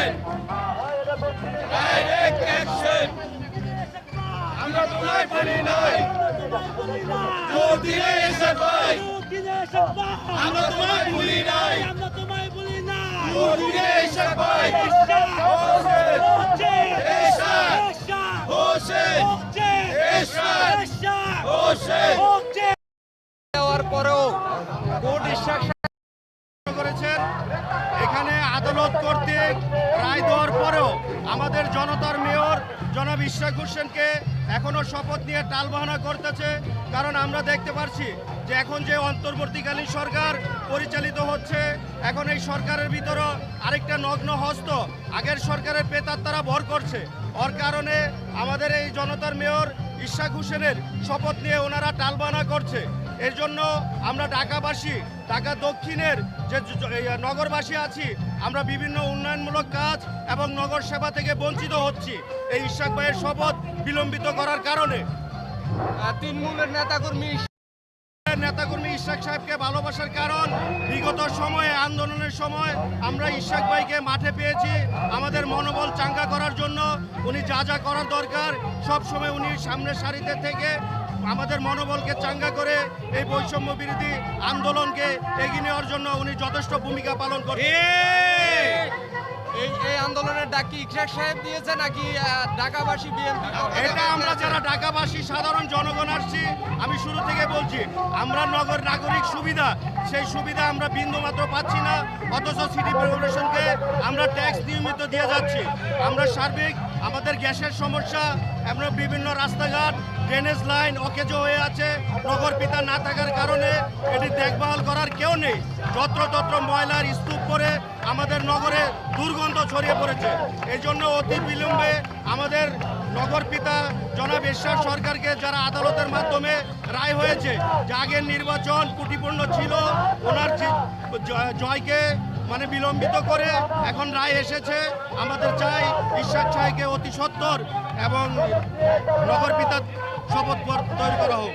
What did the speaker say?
Action direct action আমরা তোমায় বলি নাই জোর দিলে এসে ভাই আমরা তোমায় বলি নাই জোর দিলে এসে ভাই দেওয়ার পরেও কোর্ট ইশাক করেছেন। এখানে আদালত কর্তৃক রায় দেওয়ার পরেও আমাদের জনতার মেয়র জনাব ইশরাক হোসেনকে এখনো শপথ নিয়ে টালবাহানা করতেছে। কারণ আমরা দেখতে পাচ্ছি যে এখন যে অন্তর্বর্তীকালীন সরকার পরিচালিত হচ্ছে, এখন এই সরকারের ভিতরে আরেকটা নগ্ন হস্ত আগের সরকারের প্রেতাত্মারা ভর করছে। ওর কারণে আমাদের এই জনতার মেয়র ইশরাক হোসেনের শপথ নিয়ে ওনারা টালবাহানা করছে। এর জন্য আমরা ঢাকাবাসী, ঢাকা দক্ষিণের যে নগরবাসী আছি, আমরা বিভিন্ন উন্নয়নমূলক কাজ এবং নগর সেবা থেকে বঞ্চিত হচ্ছি এই ইশরাক ভাইয়ের শপথ বিলম্বিত করার কারণে। তৃণমূলের নেতাকর্মী ইশরাক সাহেবকে ভালোবাসার কারণ বিগত সময়ে আন্দোলনের সময় আমরা ইশরাক ভাইকে মাঠে পেয়েছি আমাদের মনোবল চাঙ্গা করার জন্য। উনি যা যা করার দরকার সব সময় উনি সামনের সারিতে থেকে আমাদের মনোবলকে চাঙ্গা করে এই বৈষম্য বিরোধী আন্দোলনকে এগিয়ে নেওয়ার জন্য উনি যথেষ্ট ভূমিকা পালন করেন। এই আন্দোলনের ডাক কি ইশরাক সাহেব দিয়েছে নাকি ঢাকাবাসী বিএনপি? এটা আমরা যারা ঢাকাবাসী সাধারণ জনগণ আসছি, আমি শুরু থেকে বলছি, আমরা নগর নাগরিক সুবিধা, সেই সুবিধা আমরা বিন্দুমাত্র পাচ্ছি না। অথচ সিটি কর্পোরেশনকে আমরা ট্যাক্স নিয়মিত দিয়ে যাচ্ছি। আমরা সার্বিক আমাদের গ্যাসের সমস্যা, আমরা বিভিন্ন রাস্তাঘাট, ড্রেনেজ লাইন অকেজো হয়ে আছে। নগর পিতা না থাকার কারণে এটি দেখভাল করার কেউ নেই। যত্রতত্র ময়লার স্তূপ করে আমাদের নগরে দুর্গন্ধ ছড়িয়ে পড়েছে। এই জন্য অতি বিলম্বে আমাদের নগর পিতা জনাব এরশাদ সরকারকে, যারা আদালতের মাধ্যমে রায় হয়েছে যে আগের নির্বাচন ত্রুটিপূর্ণ ছিল, ওনার জয়কে বিলম্বিত করে এখন রায় এসেছে। আমাদের চাই ইশরাক সাহেবকে অতি সত্বর এবং নগর পিতার শপথ তৈরি করা হোক।